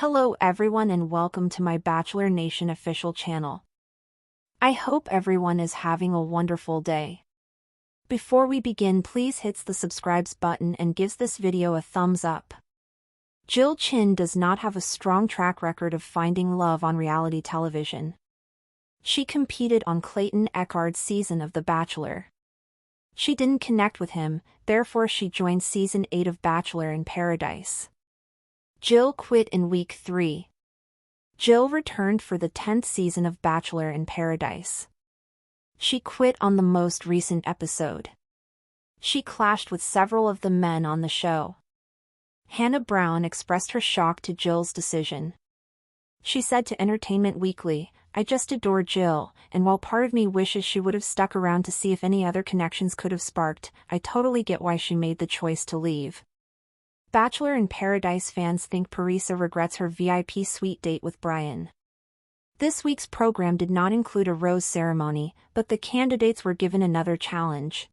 Hello everyone and welcome to my Bachelor Nation official channel. I hope everyone is having a wonderful day. Before we begin, please hit the subscribe button and gives this video a thumbs up. Jill Chin does not have a strong track record of finding love on reality television. She competed on Clayton Echard's season of The Bachelor. She didn't connect with him, therefore she joined season 8 of Bachelor in Paradise. Jill quit in week 3. Jill returned for the 10th season of Bachelor in Paradise. She quit on the most recent episode. She clashed with several of the men on the show. Hannah Brown expressed her shock to Jill's decision. She said to Entertainment Weekly, "I just adore Jill, and while part of me wishes she would have stuck around to see if any other connections could have sparked, I totally get why she made the choice to leave." Bachelor in Paradise fans think Parisa regrets her VIP suite date with Brian. This week's program did not include a rose ceremony, but the candidates were given another challenge.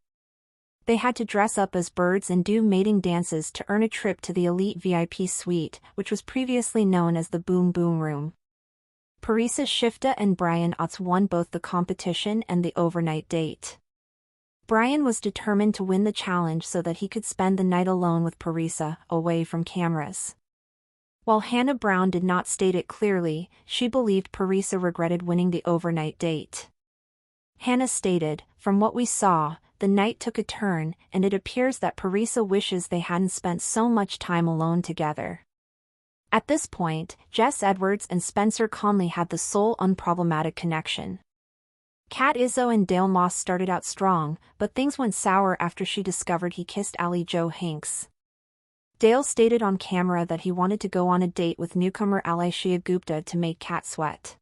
They had to dress up as birds and do mating dances to earn a trip to the elite VIP suite, which was previously known as the Boom Boom Room. Parisa Shifta and Brian Otts won both the competition and the overnight date. Brian was determined to win the challenge so that he could spend the night alone with Parisa, away from cameras. While Hannah Brown did not state it clearly, she believed Parisa regretted winning the overnight date. Hannah stated, "From what we saw, the night took a turn, and it appears that Parisa wishes they hadn't spent so much time alone together." At this point, Jess Edwards and Spencer Conley had the sole unproblematic connection. Kat Izzo and Dale Moss started out strong, but things went sour after she discovered he kissed Ali Joe Hanks. Dale stated on camera that he wanted to go on a date with newcomer Alishia Gupta to make Kat sweat.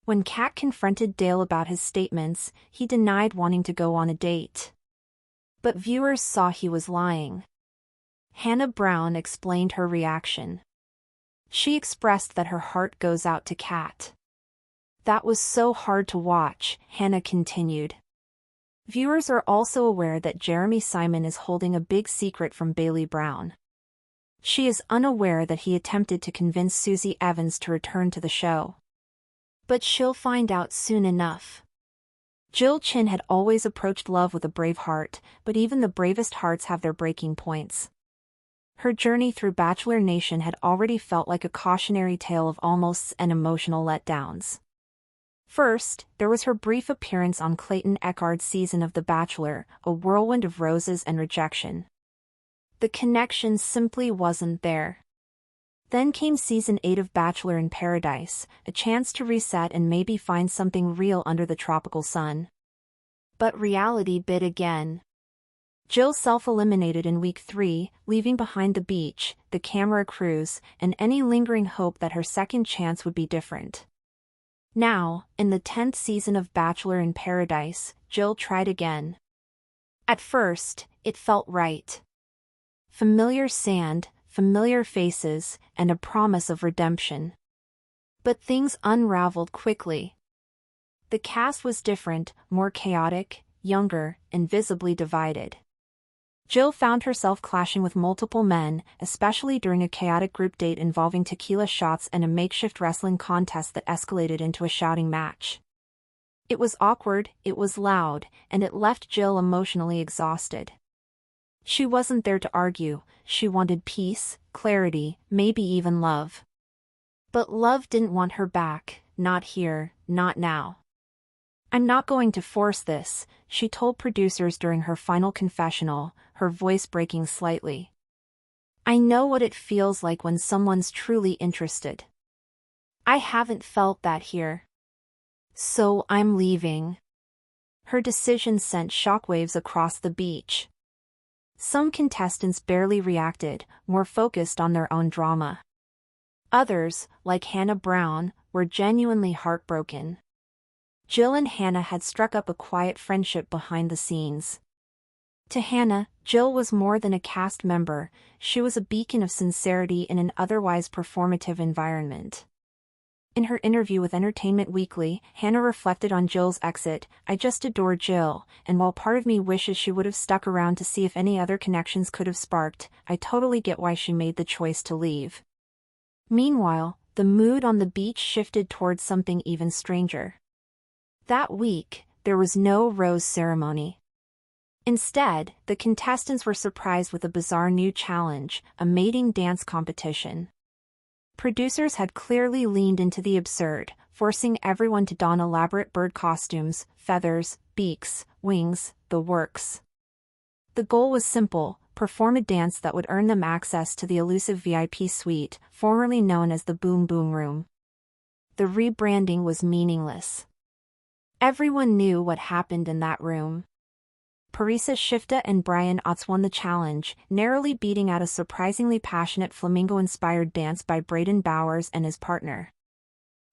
When Kat confronted Dale about his statements, he denied wanting to go on a date. But viewers saw he was lying. Hannah Brown explained her reaction. She expressed that her heart goes out to Kat. "That was so hard to watch," Hannah continued. Viewers are also aware that Jeremy Simon is holding a big secret from Bailey Brown. She is unaware that he attempted to convince Susie Evans to return to the show. But she'll find out soon enough. Jill Chin had always approached love with a brave heart, but even the bravest hearts have their breaking points. Her journey through Bachelor Nation had already felt like a cautionary tale of almosts and emotional letdowns. First, there was her brief appearance on Clayton Echard's season of The Bachelor, a whirlwind of roses and rejection. The connection simply wasn't there. Then came season 8 of Bachelor in Paradise, a chance to reset and maybe find something real under the tropical sun. But reality bit again. Jill self-eliminated in week 3, leaving behind the beach, the camera crews, and any lingering hope that her second chance would be different. Now, in the 10th season of Bachelor in Paradise, Jill tried again. At first, it felt right. Familiar sand, familiar faces, and a promise of redemption. But things unraveled quickly. The cast was different, more chaotic, younger, and visibly divided. Jill found herself clashing with multiple men, especially during a chaotic group date involving tequila shots and a makeshift wrestling contest that escalated into a shouting match. It was awkward, it was loud, and it left Jill emotionally exhausted. She wasn't there to argue, she wanted peace, clarity, maybe even love. But love didn't want her back, not here, not now. "I'm not going to force this," she told producers during her final confessional, her voice breaking slightly. "I know what it feels like when someone's truly interested. I haven't felt that here. So I'm leaving." Her decision sent shockwaves across the beach. Some contestants barely reacted, more focused on their own drama. Others, like Hannah Brown, were genuinely heartbroken. Jill and Hannah had struck up a quiet friendship behind the scenes. To Hannah, Jill was more than a cast member, she was a beacon of sincerity in an otherwise performative environment. In her interview with Entertainment Weekly, Hannah reflected on Jill's exit, "I just adore Jill, and while part of me wishes she would have stuck around to see if any other connections could have sparked, I totally get why she made the choice to leave." Meanwhile, the mood on the beach shifted towards something even stranger. That week, there was no rose ceremony. Instead, the contestants were surprised with a bizarre new challenge, a mating dance competition. Producers had clearly leaned into the absurd, forcing everyone to don elaborate bird costumes, feathers, beaks, wings, the works. The goal was simple: perform a dance that would earn them access to the elusive VIP suite, formerly known as the Boom Boom Room. The rebranding was meaningless. Everyone knew what happened in that room. Parisa Shifta and Brian Otts won the challenge, narrowly beating out a surprisingly passionate flamenco-inspired dance by Braden Bowers and his partner.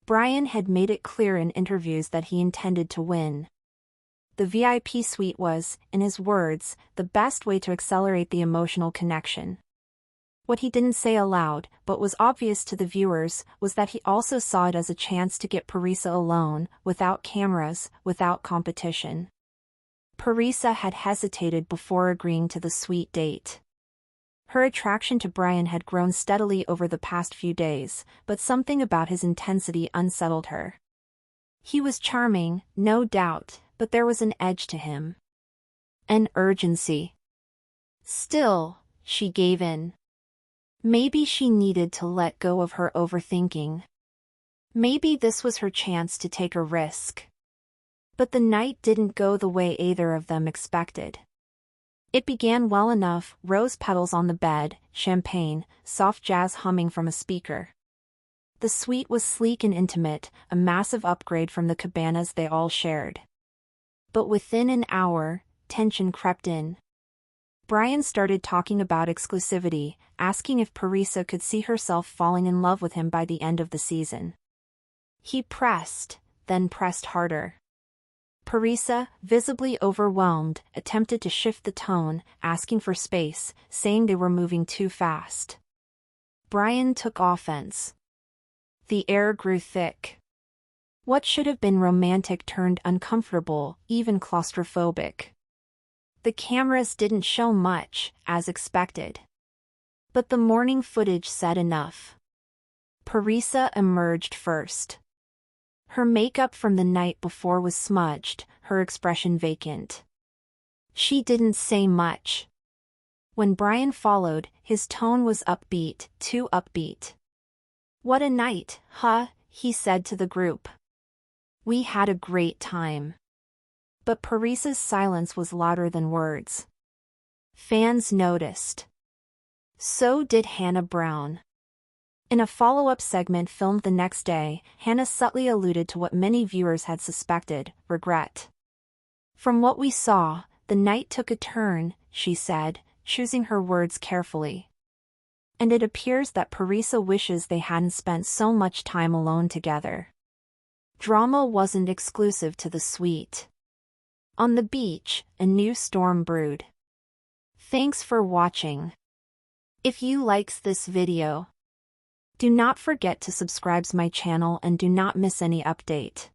Brian had made it clear in interviews that he intended to win. The VIP suite was, in his words, the best way to accelerate the emotional connection. What he didn't say aloud, but was obvious to the viewers, was that he also saw it as a chance to get Parisa alone, without cameras, without competition. Parisa had hesitated before agreeing to the suite date. Her attraction to Brian had grown steadily over the past few days, but something about his intensity unsettled her. He was charming, no doubt, but there was an edge to him. An urgency. Still, she gave in. Maybe she needed to let go of her overthinking. Maybe this was her chance to take a risk. But the night didn't go the way either of them expected. It began well enough: rose petals on the bed, champagne, soft jazz humming from a speaker. The suite was sleek and intimate, a massive upgrade from the cabanas they all shared. But within an hour, tension crept in. Brian started talking about exclusivity, asking if Parisa could see herself falling in love with him by the end of the season. He pressed, then pressed harder. Parisa, visibly overwhelmed, attempted to shift the tone, asking for space, saying they were moving too fast. Brian took offense. The air grew thick. What should have been romantic turned uncomfortable, even claustrophobic. The cameras didn't show much, as expected. But the morning footage said enough. Parisa emerged first. Her makeup from the night before was smudged, her expression vacant. She didn't say much. When Brian followed, his tone was upbeat, too upbeat. "What a night, huh?" he said to the group. "We had a great time." But Parisa's silence was louder than words. Fans noticed. So did Hannah Brown. In a follow-up segment filmed the next day, Hannah subtly alluded to what many viewers had suspected: regret. "From what we saw, the night took a turn," she said, choosing her words carefully. And it appears that Parisa wishes they hadn't spent so much time alone together. Drama wasn't exclusive to the suite. On the beach, a new storm brewed. Thanks for watching. If you likes this video, do not forget to subscribe my channel and do not miss any update.